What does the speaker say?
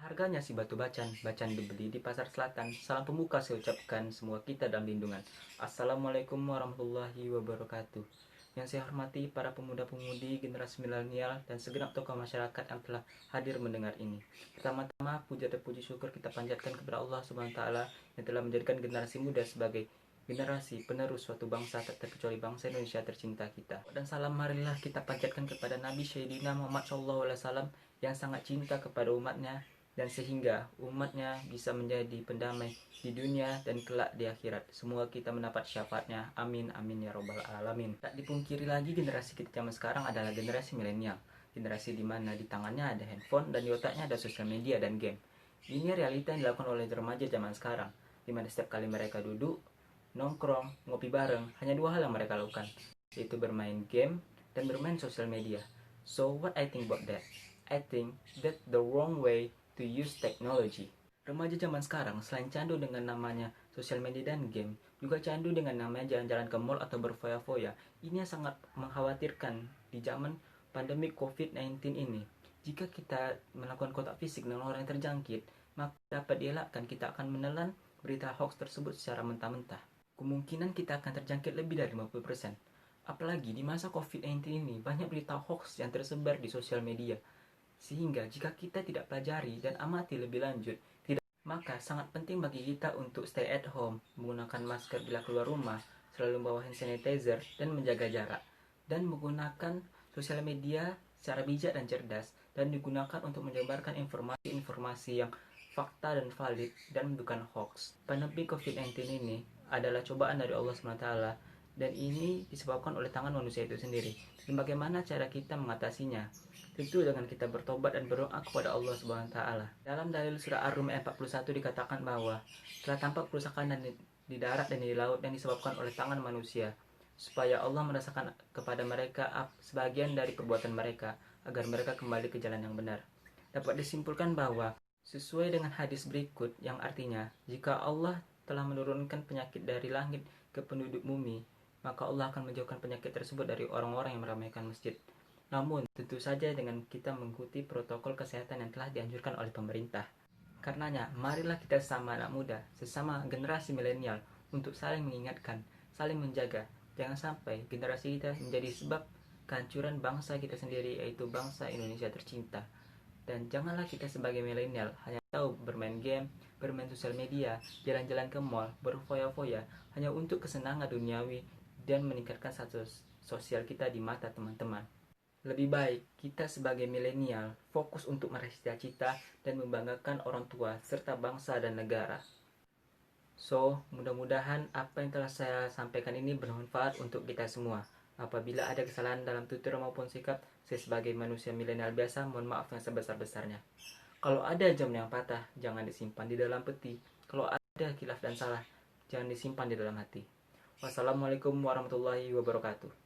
Harganya si batu bacan, bacan dibeli di pasar selatan. Salam pembuka saya ucapkan semua kita dalam lindungan. Assalamualaikum warahmatullahi wabarakatuh. Yang saya hormati para pemuda-pemudi generasi milenial dan segenap tokoh masyarakat yang telah hadir mendengar ini. Pertama-tama puja dan puji syukur kita panjatkan kepada Allah Subhanahu wa taala yang telah menjadikan generasi muda sebagai generasi penerus suatu bangsa tak terkecuali bangsa Indonesia tercinta kita. Dan salam marilah kita panjatkan kepada Nabi Sayyidina Muhammad SAW yang sangat cinta kepada umatnya dan sehingga umatnya bisa menjadi pendamai di dunia dan kelak di akhirat. Semua kita mendapat syafaatnya. Amin amin ya robbal alamin. Tak dipungkiri lagi generasi kita zaman sekarang adalah generasi milenial. Generasi di mana di tangannya ada handphone dan di otaknya ada sosial media dan game. Ini realita yang dilakukan oleh remaja zaman sekarang, di mana setiap kali mereka duduk, nongkrong, ngopi bareng, hanya dua hal yang mereka lakukan, yaitu bermain game dan bermain sosial media. So what I think about that? I think that the wrong way to use technology. Remaja zaman sekarang selain candu dengan namanya sosial media dan game, juga candu dengan namanya jalan-jalan ke mall atau berfoya-foya. Ini yang sangat mengkhawatirkan di zaman pandemi COVID-19 ini. Jika kita melakukan kontak fisik dengan orang yang terjangkit, maka dapat dielakkan kita akan menelan berita hoax tersebut secara mentah-mentah. Kemungkinan kita akan terjangkit lebih dari 50%. Apalagi di masa COVID-19 ini, banyak berita hoax yang tersebar di sosial media. Sehingga jika kita tidak pelajari dan amati lebih lanjut, maka sangat penting bagi kita untuk stay at home, menggunakan masker bila keluar rumah, selalu membawa hand sanitizer dan menjaga jarak, dan menggunakan sosial media secara bijak dan cerdas, dan digunakan untuk menyebarkan informasi-informasi yang fakta dan valid dan bukan hoax. Pandemi COVID-19 ini adalah cobaan dari Allah SWT, dan ini disebabkan oleh tangan manusia itu sendiri. Dan bagaimana cara kita mengatasinya? Tentu dengan kita bertobat dan berdoa kepada Allah Subhanahu wa taala. Dalam dalil surah Ar-Rum ayat 41 dikatakan bahwa telah tampak kerusakan di darat dan di laut yang disebabkan oleh tangan manusia, supaya Allah merasakan kepada mereka sebagian dari perbuatan mereka agar mereka kembali ke jalan yang benar. Dapat disimpulkan bahwa sesuai dengan hadis berikut yang artinya, jika Allah telah menurunkan penyakit dari langit ke penduduk bumi, maka Allah akan menjauhkan penyakit tersebut dari orang-orang yang meramaikan masjid. Namun, tentu saja dengan kita mengikuti protokol kesehatan yang telah dianjurkan oleh pemerintah. Karenanya, marilah kita sesama anak muda, sesama generasi milenial untuk saling mengingatkan, saling menjaga. Jangan sampai generasi kita menjadi sebab kehancuran bangsa kita sendiri, yaitu bangsa Indonesia tercinta. Dan janganlah kita sebagai milenial hanya tahu bermain game, bermain sosial media, jalan-jalan ke mall, berfoya-foya hanya untuk kesenangan duniawi dan meningkatkan status sosial kita di mata teman-teman. Lebih baik kita sebagai milenial fokus untuk meraih cita-cita dan membanggakan orang tua serta bangsa dan negara. So, mudah-mudahan apa yang telah saya sampaikan ini bermanfaat untuk kita semua. Apabila ada kesalahan dalam tutur maupun sikap, saya sebagai manusia milenial biasa mohon maaf yang sebesar-besarnya. Kalau ada jam yang patah, jangan disimpan di dalam peti. Kalau ada khilaf dan salah, jangan disimpan di dalam hati. Wassalamualaikum warahmatullahi wabarakatuh.